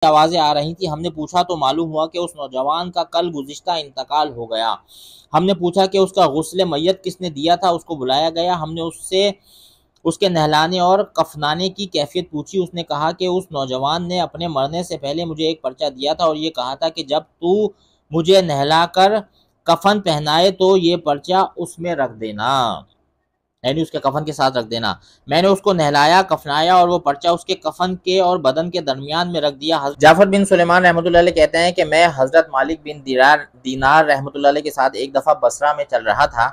आवाज़ें आ रही थी। हमने पूछा तो मालूम हुआ कि उस नौजवान का कल गुज़िश्ता इंतकाल हो गया। हमने पूछा कि उसका गुस्ल मय्यत किसने दिया था, उसको बुलाया गया। हमने उससे उसके नहलाने और कफनाने की कैफियत पूछी। उसने कहा कि उस नौजवान ने अपने मरने से पहले मुझे एक पर्चा दिया था और ये कहा था कि जब तू मुझे नहलाकर कफन पहनाए तो ये पर्चा उसमें रख देना, यानी उसके कफन के साथ रख देना। मैंने उसको नहलाया, कफनाया और वो पर्चा उसके कफन के और बदन के दरमियान में रख दिया। जाफर बिन सुलेमान रहमतुल्लाह अलैह कहते हैं कि मैं हजरत मालिक बिन दीनार रहमतुल्लाह अलैह के साथ एक दफ़ा बसरा में चल रहा था।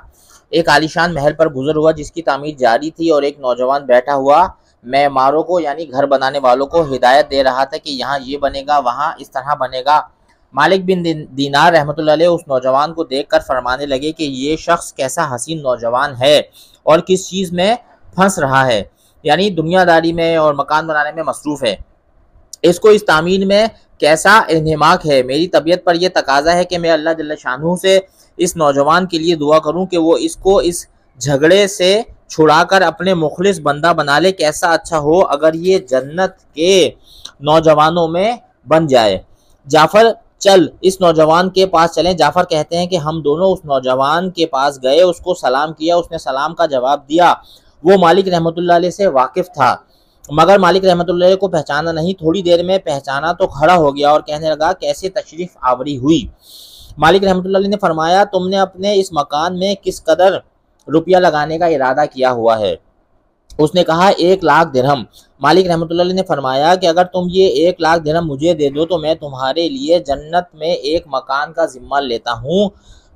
एक आलीशान महल पर गुजर हुआ जिसकी तामीर जारी थी और एक नौजवान बैठा हुआ मेमारों को यानी घर बनाने वालों को हिदायत दे रहा था कि यहाँ ये बनेगा, वहाँ इस तरह बनेगा। मालिक बिन दीनार रहमतुल्लाह अलैह उस नौजवान को देखकर फरमाने लगे कि ये शख्स कैसा हसीन नौजवान है और किस चीज़ में फंस रहा है, यानी दुनियादारी में और मकान बनाने में मसरूफ़ है। इसको इस तामीर में कैसा इन्हिमाक है। मेरी तबीयत पर यह तकाजा है कि मैं अल्लाह जल्ल शानहू से इस नौजवान के लिए दुआ करूं कि वो इसको इस झगड़े से छुड़ाकर अपने मुखलिस बंदा बना ले। कैसा अच्छा हो अगर ये जन्नत के नौजवानों में बन जाए। जाफर, चल इस नौजवान के पास चलें। जाफर कहते हैं कि हम दोनों उस नौजवान के पास गए, उसको सलाम किया, उसने सलाम का जवाब दिया। वो मालिक रहमतुल्लाह अलैह से वाकिफ था मगर मालिक रहमतुल्लाह अलैह को पहचाना नहीं। थोड़ी देर में पहचाना तो खड़ा हो गया और कहने लगा, कैसे तशरीफ आवरी हुई। मालिक रहमतुल्लाह अलैह ने फरमाया, तुमने अपने इस मकान में किस कदर रुपया लगाने का इरादा किया हुआ है। उसने कहा, 1,00,000 दिरहम। मालिक रहमतुल्लाह अलैह ने फरमाया कि अगर तुम ये 1,00,000 दिरहम मुझे दे दो तो मैं तुम्हारे लिए जन्नत में एक मकान का जिम्मा लेता हूँ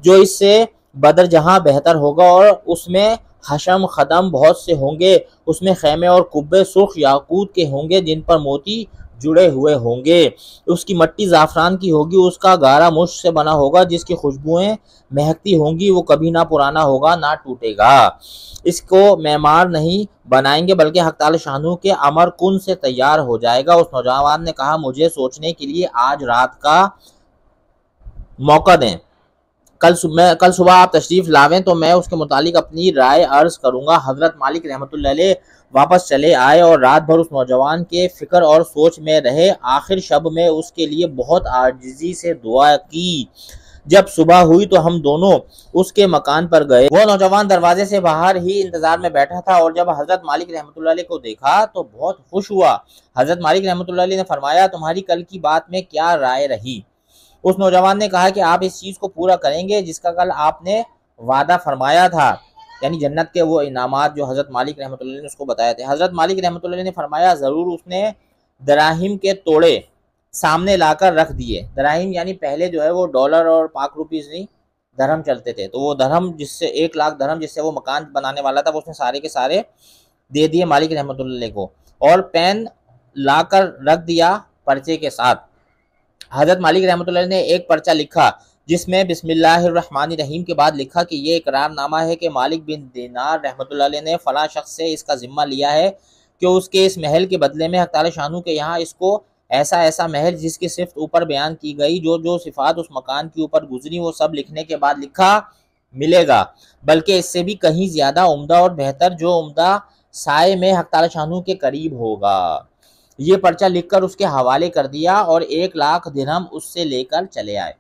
जो इससे बदर जहाँ बेहतर होगा और उसमें हशम खदम बहुत से होंगे। उसमें खैमे और कुब्बे सुर्ख याकूत के होंगे जिन पर मोती जुड़े हुए होंगे। उसकी मट्टी ज़ाफ़रान की होगी, उसका गारा मुश्क से बना होगा जिसकी खुशबुएं महकती होंगी। वो कभी ना पुराना होगा ना टूटेगा। इसको मेमार नहीं बनाएंगे बल्कि हक ताला शानू के अमर कुन से तैयार हो जाएगा। उस नौजवान ने कहा, मुझे सोचने के लिए आज रात का मौका दें। कल सुबह आप तशरीफ़ लावें तो मैं उसके मुतालिक अपनी राय अर्ज़ करूँगा। हज़रत मालिक रहमतुल्लाह अलैह वापस चले आए और रात भर उस नौजवान के फ़िक्र और सोच में रहे। आखिर शब में उसके लिए बहुत आजिज़ी से दुआ की। जब सुबह हुई तो हम दोनों उसके मकान पर गए। वो नौजवान दरवाजे से बाहर ही इंतज़ार में बैठा था और जब हज़रत मालिक रहमतुल्लाह अलैह को देखा तो बहुत खुश हुआ। हज़रत मालिक रहमतुल्लाह अलैह ने फरमाया, तुम्हारी कल की बात में क्या राय रही। उस नौजवान ने कहा कि आप इस चीज़ को पूरा करेंगे जिसका कल आपने वादा फरमाया था, यानी जन्नत के वो इनामात जो हज़रत मालिक रहमतुल्लाह अलैह ने उसको बताए थे। हज़रत मालिक रहमतुल्लाह अलैह ने फरमाया, ज़रूर। उसने दराहिम के तोड़े सामने लाकर रख दिए। दराहिम यानी पहले जो है वो डॉलर और पाक रुपीज़ नहीं धर्म चलते थे, तो वो धर्म जिससे 1,00,000 धर्म जिससे वो मकान बनाने वाला था वो उसने सारे के सारे दे दिए मालिक रहमतुल्लाह अलैह को और पेन लाकर रख दिया पर्चे के साथ। हज़रत मालिक रहमतुल्लाह ने एक पर्चा लिखा जिसमें बिस्मिल्लाहिर्रहमानिर्रहीम के बाद लिखा कि ये इकरारनामा है कि मालिक बिन दीनार रहमतुल्लाह ने फ़लाँ शख्स से इसका ज़िम्मा लिया है कि उसके इस महल के बदले में हक़ ताला शानू के यहाँ इसको ऐसा ऐसा महल जिसकी सिफ़त ऊपर बयान की गई, जो जो सिफ़ात उस मकान के ऊपर गुजरी वो सब लिखने के बाद लिखा मिलेगा, बल्कि इससे भी कहीं ज़्यादा उम्दा और बेहतर, जो उम्दा साए में हक़ ताला शानू के करीब होगा। ये पर्चा लिखकर उसके हवाले कर दिया और 1,00,000 दिरहम उससे लेकर चले आए।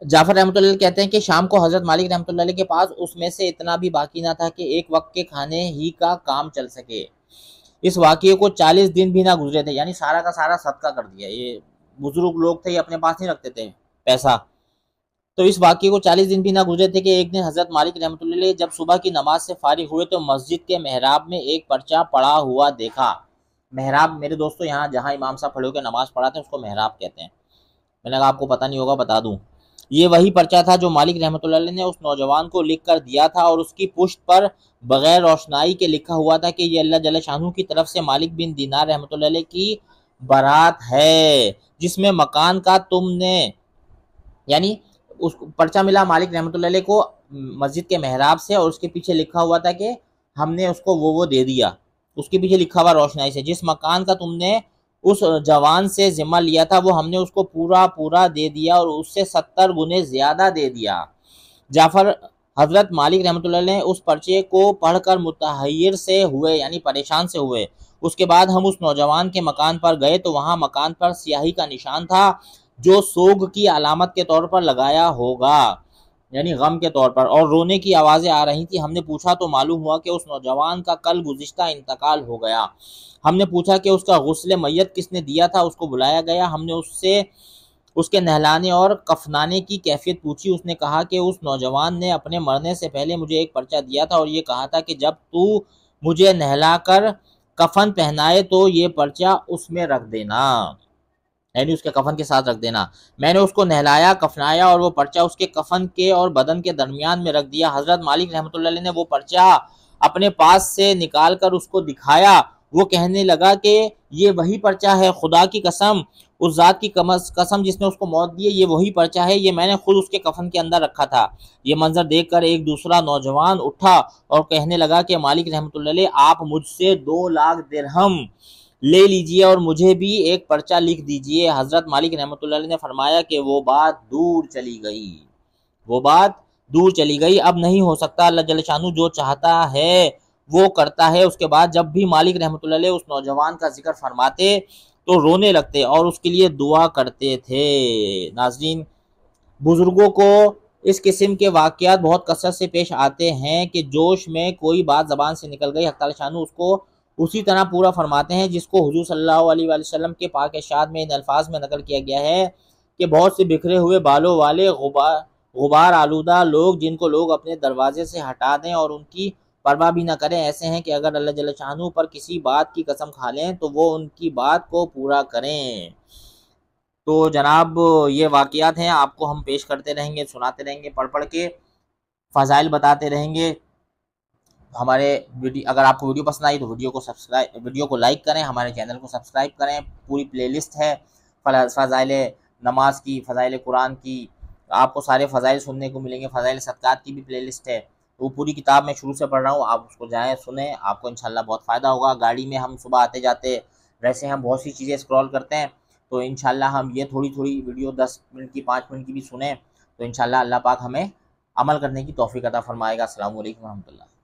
जाफर रहमतुल्लाह कहते हैं कि शाम को हज़रत मालिक रहमतुल्लाह के पास उसमें से इतना भी बाकी ना था कि एक वक्त के खाने ही का काम चल सके। इस वाक़ये को 40 दिन भी ना गुजरे थे, यानी सारा का सारा सदका कर दिया। ये बुजुर्ग लोग थे, ये अपने पास नहीं रखते थे पैसा, तो इस वाक़ये को 40 दिन भी ना गुजरे थे कि एक दिन हज़रत मालिक रहमतुल्लाह जब सुबह की नमाज से फारिग हुए तो मस्जिद के मेहराब में एक पर्चा पड़ा हुआ देखा। मेहराब मेरे दोस्तों यहाँ जहाँ इमाम साहब खड़े होकर नमाज़ पढ़ाते हैं उसको मेहराब कहते हैं। मैंने कहा आपको पता नहीं होगा, बता दूं। ये वही पर्चा था जो मालिक रहमतुल्लाह ने उस नौजवान को लिख कर दिया था और उसकी पुश्त पर बगैर रोशनाई के लिखा हुआ था कि ये अल्लाह जल्ल शानहू की तरफ से मालिक बिन दीनार रहमतुल्लाह की बारात है जिसमें मकान का तुमने, यानी उस पर्चा मिला मालिक रहमतुल्लाह को मस्जिद के मेहराब से और उसके पीछे लिखा हुआ था कि हमने उसको वो दे दिया। उसके पीछे लिखा हुआ रोशनाई से, जिस मकान का तुमने उस जवान से जिम्मा लिया था वो हमने उसको पूरा पूरा दे दिया और उससे 70 गुने ज्यादा दे दिया। जाफर हजरत मालिक रहमतुल्लाह ने उस पर्चे को पढ़कर मुतहय्यर से हुए, यानी परेशान से हुए। उसके बाद हम उस नौजवान के मकान पर गए तो वहां मकान पर स्याही का निशान था, जो सोग की अलामत के तौर पर लगाया होगा, यानी गम के तौर पर, और रोने की आवाजें आ रही थी। हमने पूछा तो मालूम हुआ कि उस नौजवान का कल गुज़िश्ता इंतकाल हो गया। हमने पूछा कि उसका गुस्ल मैयत किसने दिया था, उसको बुलाया गया। हमने उससे उसके नहलाने और कफनाने की कैफियत पूछी। उसने कहा कि उस नौजवान ने अपने मरने से पहले मुझे एक पर्चा दिया था और ये कहा था कि जब तू मुझे नहलाकर कफन पहनाए तो ये पर्चा उसमें रख देना, यानी उसके कफन के साथ रख देना। मैंने उसको नहलाया, कफनाया और वो पर्चा उसके कफन के और बदन के दरमियान में रख दिया। हजरत मालिक रहमतुल्लाह अलैह ने वो पर्चा अपने पास से निकाल कर उसको दिखाया। वो कहने लगा कि ये वही पर्चा है, खुदा की कसम, उस जात की कसम जिसने उसको मौत दी है, ये वही पर्चा है, ये मैंने खुद उसके कफन के अंदर रखा था। ये मंजर देखकर एक दूसरा नौजवान उठा और कहने लगा कि मालिक रहमतुल्लाह अलैह, आप मुझसे 2 लाख दिरहम ले लीजिए और मुझे भी एक पर्चा लिख दीजिए। हजरत मालिक रहमतुल्लाह अलैह ने फरमाया कि वो बात दूर चली गई, वो बात दूर चली गई, अब नहीं हो सकता। अल्लाह जल्ल शानू जो चाहता है वो करता है। उसके बाद जब भी मालिक रहमतुल्लाह अलैह उस नौजवान का जिक्र फरमाते तो रोने लगते और उसके लिए दुआ करते थे। नाज़रीन, बुजुर्गों को इस किस्म के वाक़यात बहुत कसरत से पेश आते हैं कि जोश में कोई बात ज़बान से निकल गई, हक़ ताला शानू उसको उसी तरह पूरा फरमाते हैं जिसको हुज़ूर सल्लल्लाहु अलैहि वसल्लम के पाक इरशाद में इन अल्फाज में नकल किया गया है कि बहुत से बिखरे हुए बालों वाले गुबार आलूदा लोग, जिनको लोग अपने दरवाजे से हटा दें और उनकी परवाह भी ना करें, ऐसे हैं कि अगर अल्लाह जल्ल शानू पर किसी बात की कसम खा लें तो वो उनकी बात को पूरा करें। तो जनाब, ये वाक़यात हैं, आपको हम पेश करते रहेंगे, सुनाते रहेंगे, पढ़ पढ़ के फ़ज़ाइल बताते रहेंगे। हमारे वीडियो, अगर आपको वीडियो पसंद आई तो वीडियो को लाइक करें, हमारे चैनल को सब्सक्राइब करें। पूरी प्लेलिस्ट है फ़ज़ाइल नमाज की, फ़ज़ाइल कुरान की, आपको सारे फ़ज़ाइल सुनने को मिलेंगे। फ़ज़ाइल सदक़ात की भी प्लेलिस्ट है, तो वो पूरी किताब मैं शुरू से पढ़ रहा हूँ, आप उसको जाएँ सुने, आपको इंशाल्लाह बहुत फ़ायदा होगा। गाड़ी में हम सुबह आते जाते वैसे हम बहुत सी चीज़ें स्क्रॉल करते हैं, तो इंशाल्लाह हम ये थोड़ी थोड़ी वीडियो 10 मिनट की, 5 मिनट की भी सुने तो इंशाल्लाह अल्लाह पाक हमें अमल करने की तौफ़ीक़ अता फ़रमाएगा। अस्सलामु अलैकुम व रहमतुल्लाह।